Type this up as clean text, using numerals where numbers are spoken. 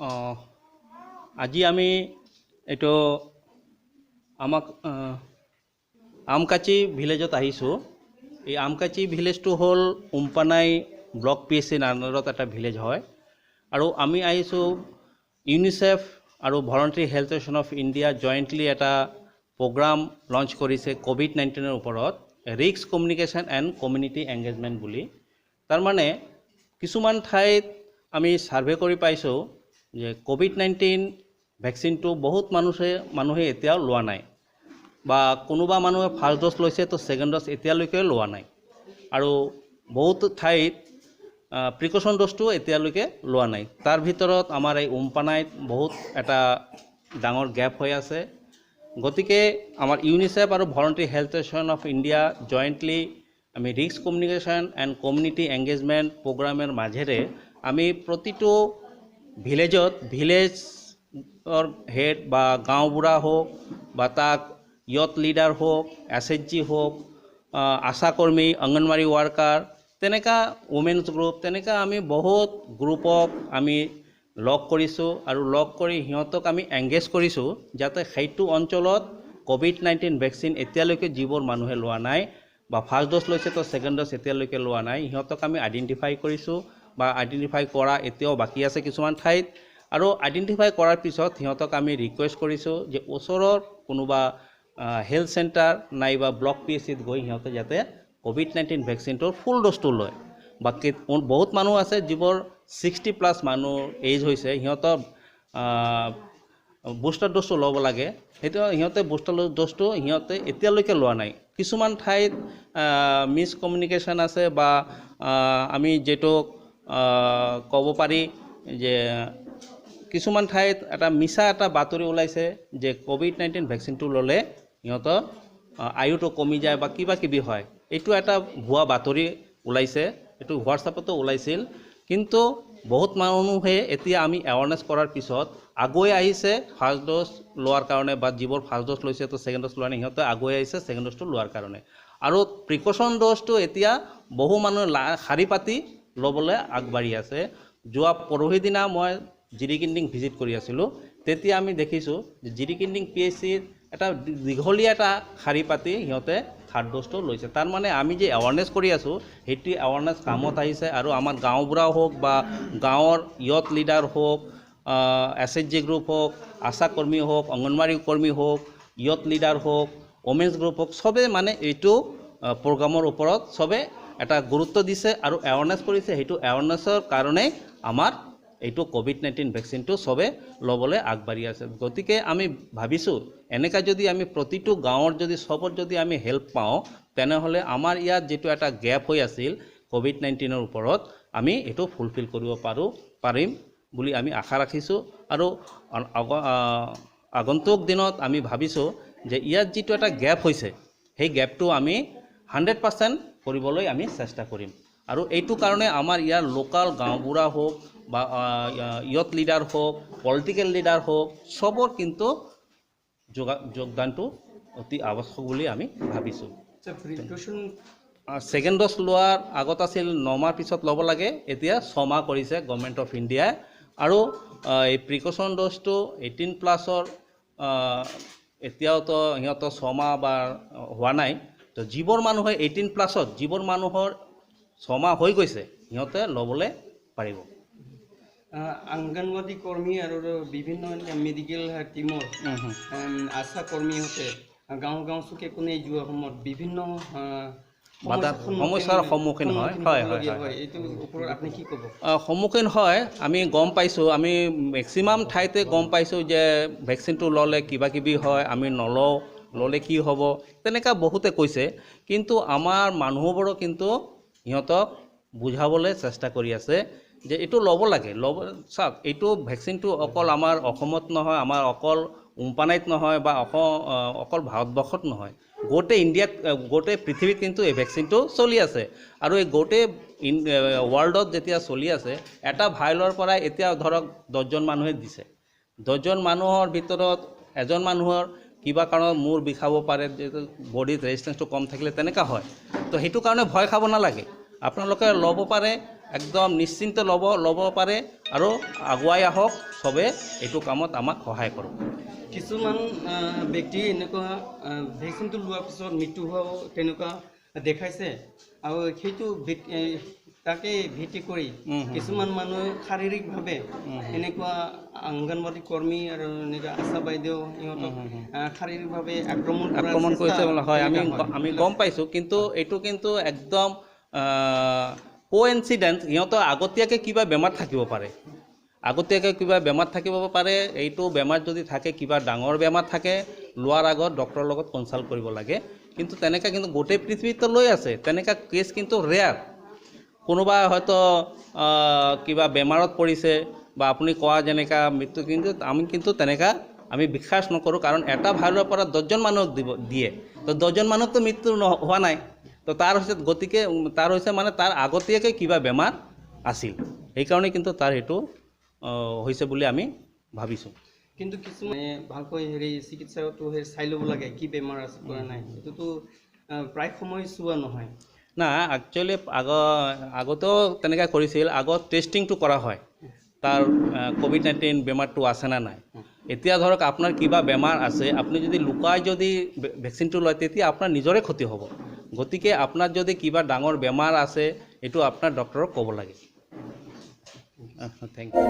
আহ, আজি আমি এইটো আমাক আমকাচি ভিলেজত আহিছোঁ। এই আমকাচি ভিলেজটো হ'ল উমপানাই ব্লক PSC আণ্ডাৰত এটা ভিলেজ হয়। আৰু আমি আহিছোঁ ইউনিচেফ আৰু voluntary health association of India জইণ্টলি এটা প্ৰগ্ৰাম লঞ্চ কৰিছে COVID-19 ওপৰত, risk communication and community engagement বুলি। তাৰমানে কিছুমান ঠাইত আমি ছাৰ্ভে কৰি পাইছোঁ যে COVID-19 ভেকচিনটো বহুত মানুহে এতিয়াও লোৱা নাই, বা কোনোবা মানুহে ফাৰ্ষ্ট ড'জ লৈছে তো ছেকেণ্ড ড'জ এতিয়ালৈকে লোৱা নাই। আৰু বহুত ঠাইত প্ৰিকশ্যন ড'জটো এতিয়ালৈকে লোৱা নাই। তাৰ ভিতৰত আমাৰ এই উমপানাইত বহুত এটা ডাঙৰ গেপ হৈ আছে। গতিকে আমাৰ ইউনিচেফ আৰু voluntary health association of India jointly আমি risk communication and community engagement প্ৰগ্ৰামৰ মাজেৰে আমি প্ৰতিটো ভিলেজৰ হেড বা গাঁওবুঢ়া হওক বা তাক ইয়থ লিডাৰ হওক, SHG হওক, আশাকৰ্মী, অংগনৱাড়ী ৱাৰ্কাৰ, তেনেকা উমেন্স গ্ৰুপ, তেনেকা আমি বহুত গ্ৰুপক আমি লগ কৰিছোঁ আৰু লগ কৰি সিহঁতক আমি এংগেজ কৰিছোঁ যাতে সেইটো অঞ্চলত COVID-19 ভেকচিন এতিয়ালৈকে যিবোৰ মানুহে লোৱা নাই বা ফাৰ্ষ্ট ড'জ লৈছে তো ছেকেণ্ড ড'জ এতিয়ালৈকে লোৱা নাই, সিহঁতক আমি আইডেণ্টিফাই কৰিছোঁ বা আইডেণ্টিফাই কৰা এতিয়াও বাকী আছে কিছুমান ঠাইত। আৰু আইডেণ্টিফাই কৰাৰ পিছত সিহঁতক আমি ৰিকুৱেষ্ট কৰিছোঁ যে ওচৰৰ কোনোবা হেল্থ চেণ্টাৰ নাইবা ব্লক PSCত গৈ সিহঁতে যাতে COVID-19 ভেকচিনটোৰ ফুল ড'জটো লয়। বাকী বহুত মানুহ আছে যিবোৰ 60+ মানুহ এজ হৈছে, সিহঁতৰ বুষ্টাৰ ড'জটো ল'ব লাগে, সেইটো সিহঁতে বুষ্টাৰ ড'জটো সিহঁতে এতিয়ালৈকে লোৱা নাই। কিছুমান ঠাইত মিছকমিউনিকেশ্যন আছে বা আমি যিটো ক'ব পাৰি যে কিছুমান ঠাইত এটা মিছা এটা বাতৰি ওলাইছে যে COVID-19 ভেকচিনটো ল'লে সিহঁতৰ আয়ুটো কমি যায় বা কিবা কিবি হয়। এইটো এটা ভুৱা বাতৰি ওলাইছে, এইটো হোৱাটছআপতো ওলাইছিল। কিন্তু বহুত মানুহে এতিয়া আমি এৱাৰনেছ কৰাৰ পিছত আগুৱাই আহিছে ফাৰ্ষ্ট ড'জ লোৱাৰ কাৰণে, বা যিবোৰ ফাৰ্ষ্ট ড'জ লৈছে তো ছেকেণ্ড ড'জ লোৱা নাই, সিহঁতে আগুৱাই আহিছে ছেকেণ্ড ড'জটো লোৱাৰ কাৰণে। আৰু প্ৰিকশ্যন ড'জটো এতিয়া বহু মানুহে শাৰী পাতি ল'বলৈ আগবাঢ়ি আছে। যোৱা পৰহি দিনা মই জিৰিকিন্ডিং ভিজিট কৰি আছিলোঁ, তেতিয়া আমি দেখিছোঁ যে জিৰিকিন্ডিং PSCত এটা দীঘলীয়া এটা শাৰী পাতি সিহঁতে থাৰ্ড ড'জটো লৈছে। তাৰমানে আমি যে এৱাৰনেছ কৰি আছোঁ সেইটো এৱাৰনেছ কামত আহিছে। আৰু আমাৰ গাঁওবুঢ়া হওক বা গাঁৱৰ ইয়থ লিডাৰ হওক, SHG গ্ৰুপ হওক, আশাকৰ্মী হওক, অংগনৱাড়ী কৰ্মী হওক, ইয়থ লিডাৰ হওক, ওমেন্স গ্ৰুপ হওক, চবেই মানে এইটো প্ৰগ্ৰামৰ ওপৰত চবে এটা গুৰুত্ব দিছে আৰু এৱাৰনেছ কৰিছে। সেইটো এৱাৰনেছৰ কাৰণেই আমাৰ এইটো COVID-19 ভেকচিনটো চবে ল'বলৈ আগবাঢ়ি আছে। গতিকে আমি ভাবিছোঁ এনেকৈ যদি আমি প্ৰতিটো গাঁৱৰ যদি চবত যদি আমি হেল্প পাওঁ, তেনেহ'লে আমাৰ ইয়াত যিটো এটা গেপ হৈ আছিল COVID-19 ওপৰত, আমি এইটো ফুলফিল কৰিব পাৰিম বুলি আমি আশা ৰাখিছোঁ। আৰু আগন্তুক দিনত আমি ভাবিছোঁ যে ইয়াত যিটো এটা গেপ হৈছে সেই গেপটো আমি 100% কৰিবলৈ আমি চেষ্টা কৰিম। আৰু এইটো কাৰণে আমাৰ ইয়াৰ লোকাল গাঁওবুঢ়া হওক বা ইয়থ লিডাৰ হওক, পলিটিকেল লিডাৰ হওক, চবৰ কিন্তু যোগদানটো অতি আৱশ্যক বুলি আমি ভাবিছোঁ। ছেকেণ্ড ড'জ লোৱাৰ আগত আছিল 9 মাহ পিছত ল'ব লাগে, এতিয়া 6 মাহ কৰিছে গভৰ্ণমেণ্ট অফ ইণ্ডিয়াই। আৰু এই প্ৰিকশ্যন ড'জটো 18+ৰ এতিয়াওতো সিহঁতৰ 6 মাহ বা হোৱা নাই। তো যিবোৰ মানুহে 18+ত যিবোৰ মানুহৰ 6 মাহ হৈ গৈছে সিহঁতে ল'বলৈ পাৰিব। অংগনৱাড়ী কৰ্মী আৰু বিভিন্ন মেডিকেল টিমৰ আশা কৰ্মীহঁতে গাঁও চুকে কোণে যোৱা সময়ত বিভিন্ন সমস্যাৰ সন্মুখীন হয়। এইটোৰ ওপৰত আপুনি কি ক'ব? সন্মুখীন হয়, আমি গম পাইছোঁ। আমি মেক্সিমাম ঠাইতে গম পাইছোঁ যে ভেকচিনটো ল'লে কিবা কিবি হয়, আমি নলওঁ, ল'লে কি হ'ব, তেনেকুৱা বহুতে কৈছে। কিন্তু আমাৰ মানুহবোৰো কিন্তু সিহঁতক বুজাবলৈ চেষ্টা কৰি আছে যে এইটো ল'ব লাগে। চাওক, এইটো ভেকচিনটো অকল আমাৰ অসমত নহয়, আমাৰ অকল উমপানাইত নহয় বা অকল ভাৰতবৰ্ষত নহয়, গোটেই ইণ্ডিয়াত, গোটেই পৃথিৱীত কিন্তু এই ভেকচিনটো চলি আছে। আৰু এই গোটেই ৱৰ্ল্ডত যেতিয়া চলি আছে, এটা ভাইলৰ পৰাই এতিয়া ধৰক 10জন মানুহে দিছে। 10জন মানুহৰ ভিতৰত এজন মানুহৰ কিবা কাৰণত মূৰ বিষাব পাৰে, বডিত ৰেজিষ্টেঞ্চটো কম থাকিলে তেনেকুৱা হয়। তো সেইটো কাৰণে ভয় খাব নালাগে, আপোনালোকে ল'ব পাৰে। একদম নিশ্চিন্ত ল'ব পাৰে আৰু আগুৱাই আহক চবে এইটো কামত আমাক সহায় কৰক। কিছুমান ব্যক্তি এনেকুৱা ভেকচিনটো লোৱাৰ পিছত মৃত্যু হোৱাও তেনেকুৱা দেখাইছে আৰু সেইটো তাকে ভিত্তি কৰি কিছুমান মানুহ শাৰীৰিকভাৱে এনেকুৱা অংগনবাদী কৰ্মী আৰু এনেকুৱা আশা বাইদেউ ইহঁতক শাৰীৰিকভাৱে আক্ৰমণ কৰিছে হয়, আমি গম পাইছোঁ। কিন্তু এইটো কিন্তু একদম কোইনচিডেন্স, সিহঁতৰ আগতীয়াকৈ কিবা বেমাৰ থাকিব পাৰে, আগতীয়াকৈ কিবা বেমাৰ থাকিব পাৰে। এইটো বেমাৰ যদি থাকে, কিবা ডাঙৰ বেমাৰ থাকে, লোৱাৰ আগত ডক্টৰৰ লগত কনচাল্ট কৰিব লাগে। কিন্তু তেনেকৈ কিন্তু গোটেই পৃথিৱীতো লৈ আছে তেনেকুৱা কেছ, কিন্তু ৰেয়াৰ। কোনোবা হয়তো কিবা বেমাৰত পৰিছে বা আপুনি কোৱা যেনেকা মৃত্যু, কিন্তু আমি কিন্তু তেনেকা আমি বিশ্বাস নকৰোঁ। কাৰণ এটা ভাইৰাছৰ পৰা 10জন মানুহক দিয়ে, তো 10জন মানুহতো মৃত্যু হোৱা নাই। তো তাৰ হৈছে গতিকে তাৰ হৈছে মানে তাৰ আগতীয়াকৈ কিবা বেমাৰ আছিল, সেইকাৰণে কিন্তু তাৰ সেইটো হৈছে বুলি আমি ভাবিছোঁ। কিন্তু কিছুমানে ভালকৈ চিকিৎসাটো চাই ল'ব লাগে কি বেমাৰ আছে কৰা নাই, এইটোতো প্ৰায় সময় চোৱা নহয় না। একচুৱেলি আগতেও তেনেকৈ কৰিছিল, আগত টেষ্টিংটো কৰা হয় তাৰ COVID-19 বেমাৰটো আছে না নাই। এতিয়া ধৰক আপোনাৰ কিবা বেমাৰ আছে, আপুনি যদি লুকাই যদি ভেকচিনটো লয়, তেতিয়া আপোনাৰ নিজৰে ক্ষতি হ'ব। গতিকে আপোনাৰ যদি কিবা ডাঙৰ বেমাৰ আছে, এইটো আপোনাৰ ডক্টৰক ক'ব লাগে। Thank U.